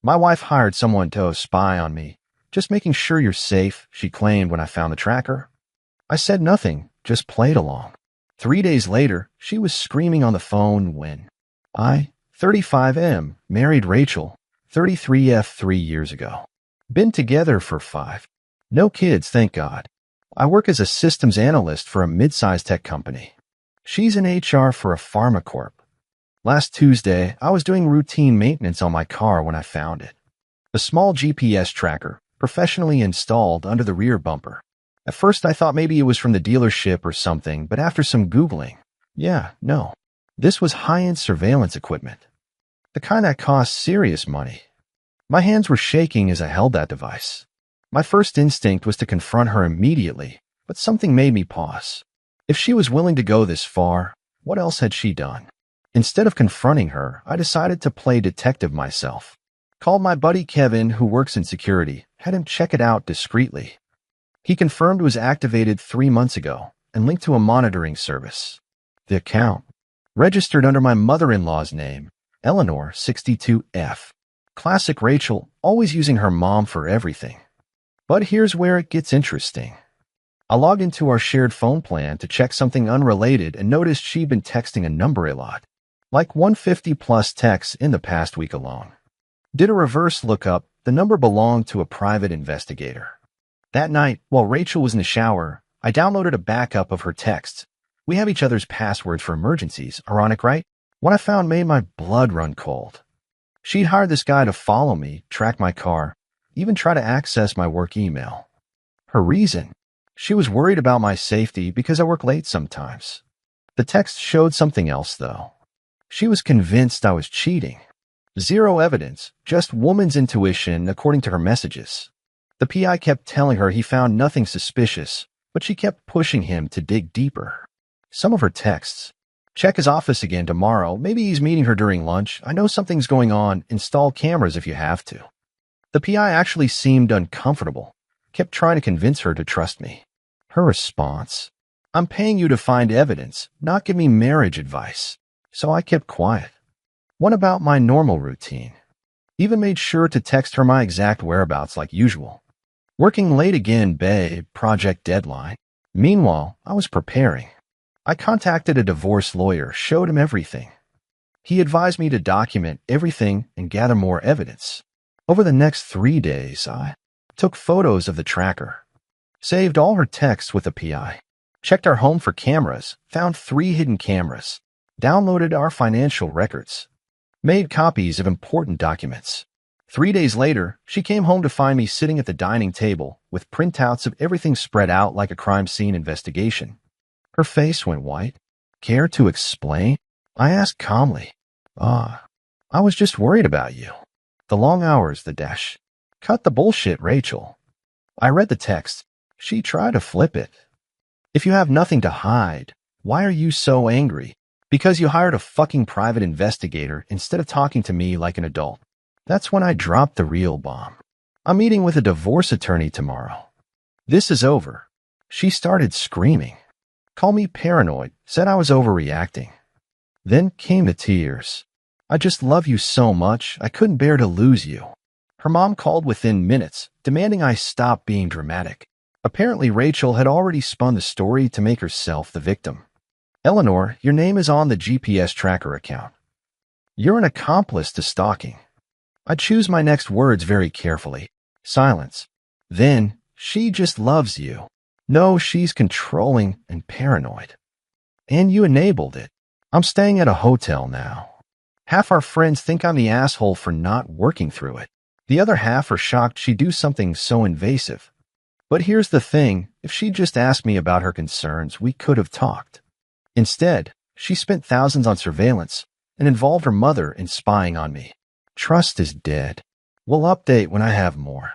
My wife hired someone to spy on me. Just making sure you're safe, she claimed when I found the tracker. I said nothing, just played along. 3 days later, she was screaming on the phone when 35M, married Rachel, 33F 3 years ago. Been together for 5. No kids, thank God. I work as a systems analyst for a mid-sized tech company. She's in HR for a pharma corp. Last Tuesday, I was doing routine maintenance on my car when I found it. A small GPS tracker, professionally installed under the rear bumper. At first, I thought maybe it was from the dealership or something, but after some Googling, no. This was high-end surveillance equipment. The kind that costs serious money. My hands were shaking as I held that device. My first instinct was to confront her immediately, but something made me pause. If she was willing to go this far, what else had she done? Instead of confronting her, I decided to play detective myself. Called my buddy Kevin, who works in security, had him check it out discreetly. He confirmed it was activated 3 months ago and linked to a monitoring service. The account, registered under my mother-in-law's name, Eleanor 62F. Classic Rachel, always using her mom for everything. But here's where it gets interesting. I logged into our shared phone plan to check something unrelated and noticed she'd been texting a number a lot, like 150 plus texts in the past week alone. Did a reverse lookup, the number belonged to a private investigator. That night, while Rachel was in the shower, I downloaded a backup of her texts. We have each other's passwords for emergencies, ironic, right? What I found made my blood run cold. She'd hired this guy to follow me, track my car, even try to access my work email. Her reason? She was worried about my safety because I work late sometimes. The text showed something else, though. She was convinced I was cheating. Zero evidence, just woman's intuition according to her messages. The PI kept telling her he found nothing suspicious, but she kept pushing him to dig deeper. Some of her texts. Check his office again tomorrow. Maybe he's meeting her during lunch. I know something's going on. Install cameras if you have to. The PI actually seemed uncomfortable, kept trying to convince her to trust me. Her response, I'm paying you to find evidence, not give me marriage advice. So I kept quiet. What about my normal routine? Even made sure to text her my exact whereabouts like usual. Working late again, babe, project deadline. Meanwhile, I was preparing. I contacted a divorce lawyer, showed him everything. He advised me to document everything and gather more evidence. Over the next 3 days, I took photos of the tracker, saved all her texts with the PI, checked our home for cameras, found 3 hidden cameras, downloaded our financial records, made copies of important documents. 3 days later, she came home to find me sitting at the dining table with printouts of everything spread out like a crime scene investigation. Her face went white. Care to explain? I asked calmly. I was just worried about you. The long hours, the dash. Cut the bullshit, Rachel. I read the text. She tried to flip it. If you have nothing to hide, why are you so angry? Because you hired a fucking private investigator instead of talking to me like an adult. That's when I dropped the real bomb. I'm meeting with a divorce attorney tomorrow. This is over. She started screaming. Called me paranoid, said I was overreacting. Then came the tears. I just love you so much, I couldn't bear to lose you. Her mom called within minutes, demanding I stop being dramatic. Apparently, Rachel had already spun the story to make herself the victim. Eleanor, your name is on the GPS tracker account. You're an accomplice to stalking. I choose my next words very carefully. Silence. Then, she just loves you. No, she's controlling and paranoid. And you enabled it. I'm staying at a hotel now. Half our friends think I'm the asshole for not working through it. The other half are shocked she'd do something so invasive. But here's the thing, if she'd just asked me about her concerns, we could have talked. Instead, she spent thousands on surveillance and involved her mother in spying on me. Trust is dead. We'll update when I have more.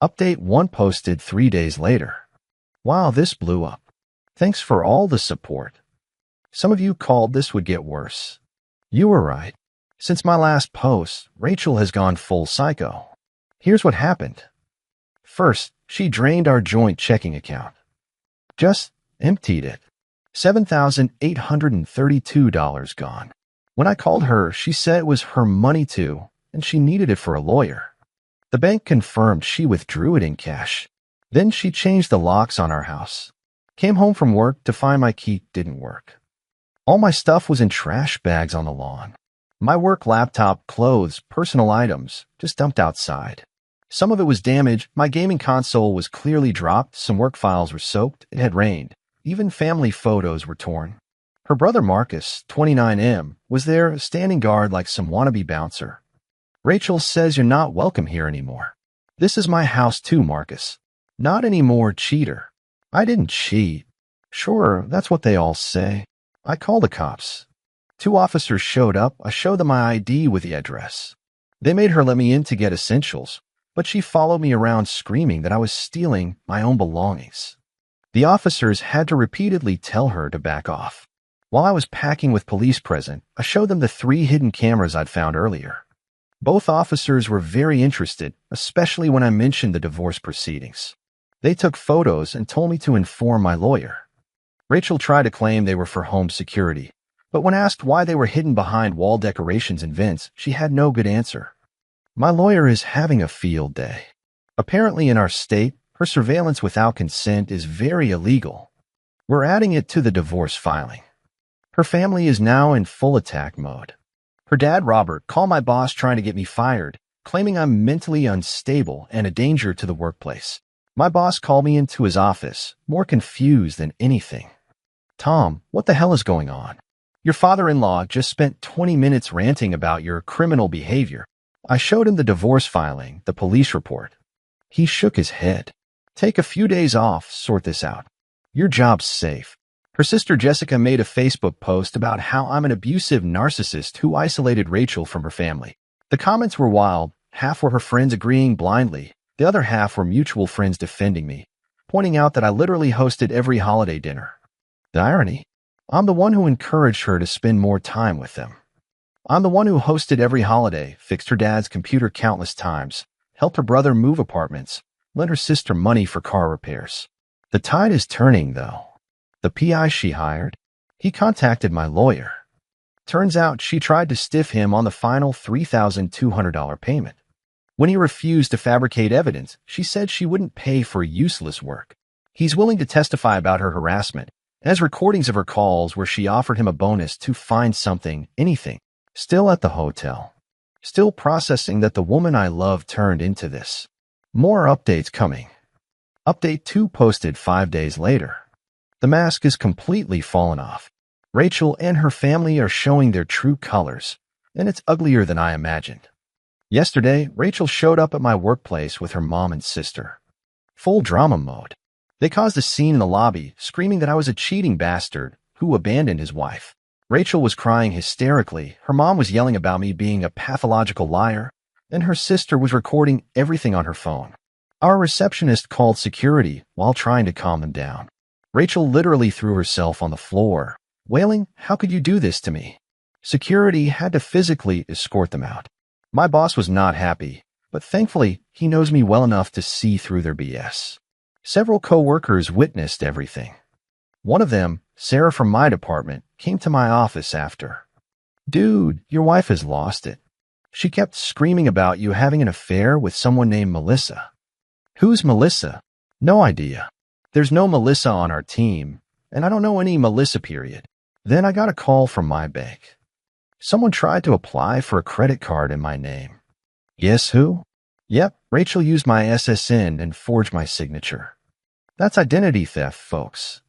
Update 1 posted 3 days later. Wow, this blew up. Thanks for all the support. Some of you called this would get worse. You were right. Since my last post, Rachel has gone full psycho. Here's what happened. First, she drained our joint checking account. Just emptied it. $7,832 gone. When I called her, she said it was her money too, and she needed it for a lawyer. The bank confirmed she withdrew it in cash. Then she changed the locks on our house. Came home from work to find my key didn't work. All my stuff was in trash bags on the lawn. My work laptop, clothes, personal items, just dumped outside. Some of it was damaged. My gaming console was clearly dropped. Some work files were soaked. It had rained. Even family photos were torn. Her brother Marcus, 29M, was there, standing guard like some wannabe bouncer. Rachel says you're not welcome here anymore. This is my house too, Marcus. Not anymore, cheater. I didn't cheat. Sure, that's what they all say. I called the cops. 2 officers showed up. I showed them my ID with the address. They made her let me in to get essentials, but she followed me around screaming that I was stealing my own belongings. The officers had to repeatedly tell her to back off. While I was packing with police present, I showed them the 3 hidden cameras I'd found earlier. Both officers were very interested, especially when I mentioned the divorce proceedings. They took photos and told me to inform my lawyer. Rachel tried to claim they were for home security, but when asked why they were hidden behind wall decorations and vents, she had no good answer. My lawyer is having a field day. Apparently in our state, her surveillance without consent is very illegal. We're adding it to the divorce filing. Her family is now in full attack mode. Her dad, Robert, called my boss trying to get me fired, claiming I'm mentally unstable and a danger to the workplace. My boss called me into his office, more confused than anything. Tom, what the hell is going on? Your father-in-law just spent 20 minutes ranting about your criminal behavior. I showed him the divorce filing, the police report. He shook his head. Take a few days off, sort this out. Your job's safe. Her sister Jessica made a Facebook post about how I'm an abusive narcissist who isolated Rachel from her family. The comments were wild. Half were her friends agreeing blindly. The other half were mutual friends defending me, pointing out that I literally hosted every holiday dinner. The irony? I'm the one who encouraged her to spend more time with them. I'm the one who hosted every holiday, fixed her dad's computer countless times, helped her brother move apartments, lent her sister money for car repairs. The tide is turning, though. The PI she hired, he contacted my lawyer. Turns out she tried to stiff him on the final $3,200 payment. When he refused to fabricate evidence, she said she wouldn't pay for useless work. He's willing to testify about her harassment, as recordings of her calls where she offered him a bonus to find something, anything. Still at the hotel. Still processing that the woman I love turned into this. More updates coming. Update 2 posted 5 days later. The mask is completely fallen off. Rachel and her family are showing their true colors, and it's uglier than I imagined. Yesterday, Rachel showed up at my workplace with her mom and sister. Full drama mode. They caused a scene in the lobby, screaming that I was a cheating bastard who abandoned his wife. Rachel was crying hysterically. Her mom was yelling about me being a pathological liar, and her sister was recording everything on her phone. Our receptionist called security while trying to calm them down. Rachel literally threw herself on the floor, wailing, "How could you do this to me?" Security had to physically escort them out. My boss was not happy, but thankfully, he knows me well enough to see through their BS. Several co-workers witnessed everything. One of them, Sarah from my department, came to my office after. "Dude, your wife has lost it. She kept screaming about you having an affair with someone named Melissa." Who's Melissa? No idea. There's no Melissa on our team, and I don't know any Melissa period. Then I got a call from my bank. Someone tried to apply for a credit card in my name. Guess who? Yep, Rachel used my SSN and forged my signature. That's identity theft, folks.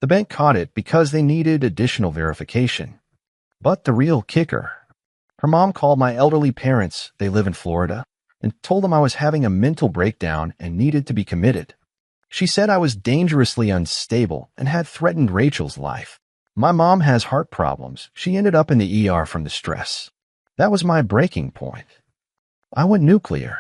The bank caught it because they needed additional verification. But the real kicker. Her mom called my elderly parents, they live in Florida, and told them I was having a mental breakdown and needed to be committed. She said I was dangerously unstable and had threatened Rachel's life. My mom has heart problems. She ended up in the ER from the stress. That was my breaking point. I went nuclear.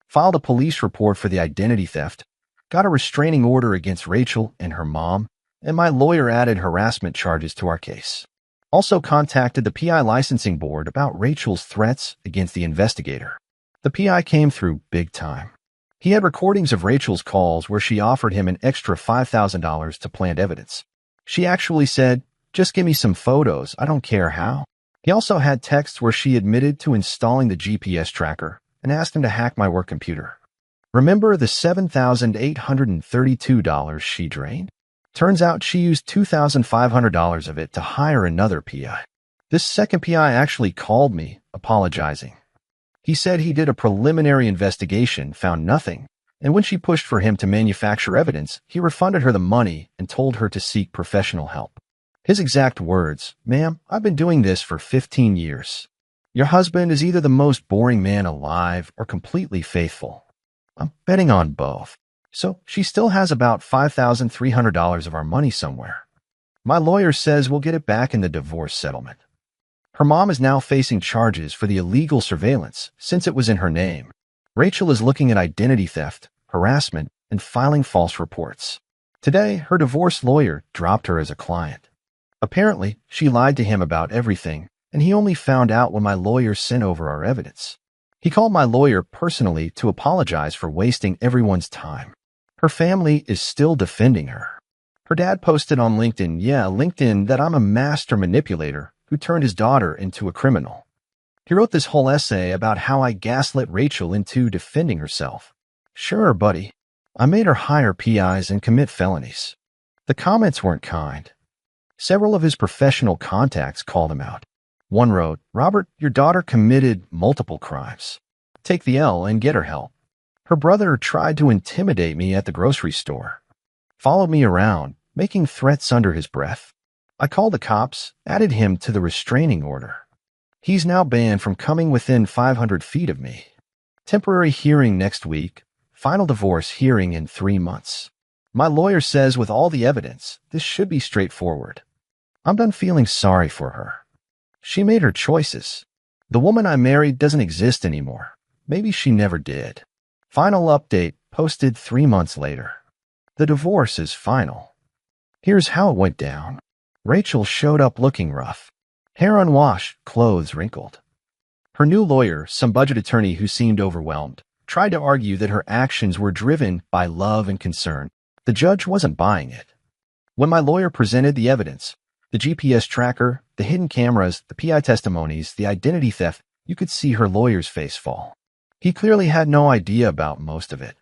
Filed a police report for the identity theft, got a restraining order against Rachel and her mom, and my lawyer added harassment charges to our case. Also contacted the PI licensing board about Rachel's threats against the investigator. The PI came through big time. He had recordings of Rachel's calls where she offered him an extra $5,000 to plant evidence. She actually said, "Just give me some photos, I don't care how." He also had texts where she admitted to installing the GPS tracker and asked him to hack my work computer. Remember the $7,832 she drained? Turns out she used $2,500 of it to hire another PI. This second PI actually called me, apologizing. He said he did a preliminary investigation, found nothing, and when she pushed for him to manufacture evidence, he refunded her the money and told her to seek professional help. His exact words, "Ma'am, I've been doing this for 15 years. Your husband is either the most boring man alive or completely faithful. I'm betting on both. So she still has about $5,300 of our money somewhere. My lawyer says we'll get it back in the divorce settlement." Her mom is now facing charges for the illegal surveillance since it was in her name. Rachel is looking at identity theft, harassment, and filing false reports. Today, her divorce lawyer dropped her as a client. Apparently, she lied to him about everything, and he only found out when my lawyer sent over our evidence. He called my lawyer personally to apologize for wasting everyone's time. Her family is still defending her. Her dad posted on LinkedIn, that I'm a master manipulator who turned his daughter into a criminal. He wrote this whole essay about how I gaslit Rachel into defending herself. Sure, buddy. I made her hire PIs and commit felonies. The comments weren't kind. Several of his professional contacts called him out. One wrote, "Robert, your daughter committed multiple crimes. Take the L and get her help. Her brother tried to intimidate me at the grocery store. Followed me around, making threats under his breath. I called the cops, added him to the restraining order. He's now banned from coming within 500 feet of me. Temporary hearing next week, final divorce hearing in 3 months. My lawyer says with all the evidence, this should be straightforward. I'm done feeling sorry for her. She made her choices. The woman I married doesn't exist anymore. Maybe she never did." Final update posted 3 months later. The divorce is final. Here's how it went down. Rachel showed up looking rough. Hair unwashed, clothes wrinkled. Her new lawyer, some budget attorney who seemed overwhelmed, tried to argue that her actions were driven by love and concern. The judge wasn't buying it. When my lawyer presented the evidence, the GPS tracker, the hidden cameras, the PI testimonies, the identity theft, you could see her lawyer's face fall. He clearly had no idea about most of it.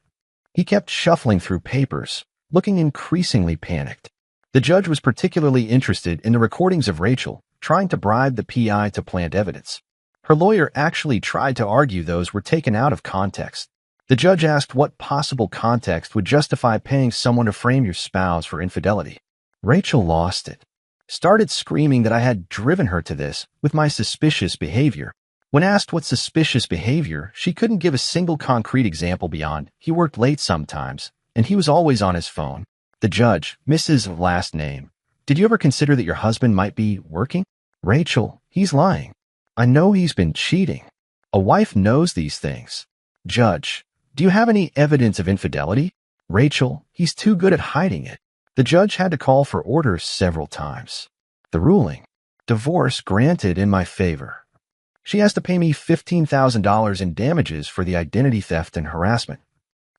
He kept shuffling through papers, looking increasingly panicked. The judge was particularly interested in the recordings of Rachel trying to bribe the PI to plant evidence. Her lawyer actually tried to argue those were taken out of context. The judge asked what possible context would justify paying someone to frame your spouse for infidelity. Rachel lost it. Started screaming that I had driven her to this with my suspicious behavior. When asked what suspicious behavior, she couldn't give a single concrete example beyond, "He worked late sometimes, and he was always on his phone." The judge, Mrs. Last Name, "Did you ever consider that your husband might be working?" Rachel, "He's lying. I know he's been cheating. A wife knows these things." Judge, "Do you have any evidence of infidelity?" Rachel, "He's too good at hiding it." The judge had to call for orders several times. The ruling, divorce granted in my favor. She has to pay me $15,000 in damages for the identity theft and harassment.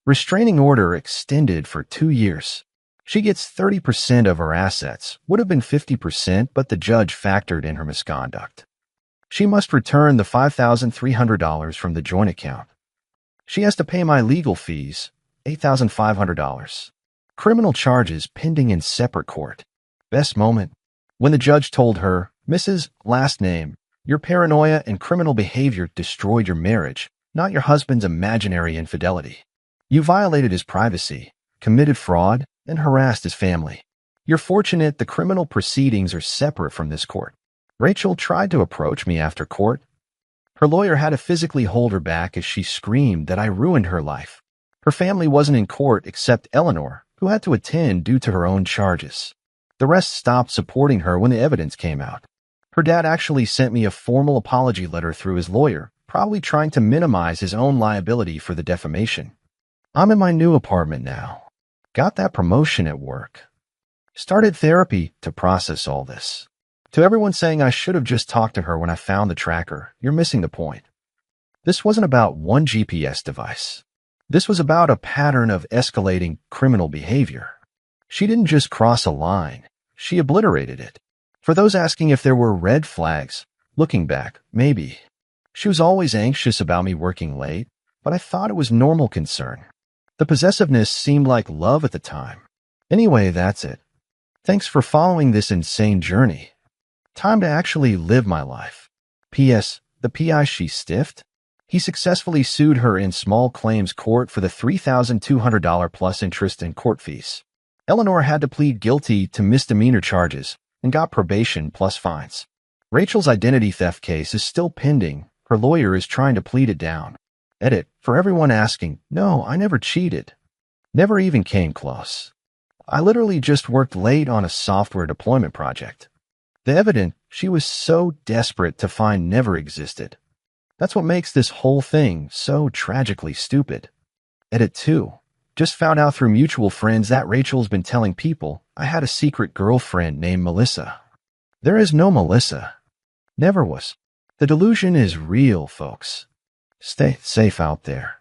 Restraining order extended for 2 years. She gets 30% of her assets, would have been 50%, but the judge factored in her misconduct. She must return the $5,300 from the joint account. She has to pay my legal fees, $8,500. Criminal charges pending in separate court. Best moment, when the judge told her, "Mrs. Last Name, your paranoia and criminal behavior destroyed your marriage, not your husband's imaginary infidelity. You violated his privacy, committed fraud, and harassed his family. You're fortunate the criminal proceedings are separate from this court." Rachel tried to approach me after court. Her lawyer had to physically hold her back as she screamed that I ruined her life. Her family wasn't in court except Eleanor, who had to attend due to her own charges. The rest stopped supporting her when the evidence came out. Her dad actually sent me a formal apology letter through his lawyer, probably trying to minimize his own liability for the defamation. I'm in my new apartment now. Got that promotion at work. Started therapy to process all this. To everyone saying I should have just talked to her when I found the tracker, you're missing the point. This wasn't about one GPS device. This was about a pattern of escalating criminal behavior. She didn't just cross a line. She obliterated it. For those asking if there were red flags, Looking back, maybe. She was always anxious about me working late, but I thought it was normal concern. The possessiveness seemed like love at the time. Anyway, that's it. Thanks for following this insane journey. Time to actually live my life. P.S. The P.I. she stiffed? He successfully sued her in small claims court for the $3,200 plus interest and court fees. Eleanor had to plead guilty to misdemeanor charges and got probation plus fines. Rachel's identity theft case is still pending. Her lawyer is trying to plead it down. Edit. For everyone asking, no, I never cheated. Never even came close. I literally just worked late on a software deployment project. The evidence she was so desperate to find never existed. That's what makes this whole thing so tragically stupid. Edit 2. Just found out through mutual friends that Rachel's been telling people I had a secret girlfriend named Melissa. There is no Melissa. Never was. The delusion is real, folks. Stay safe out there.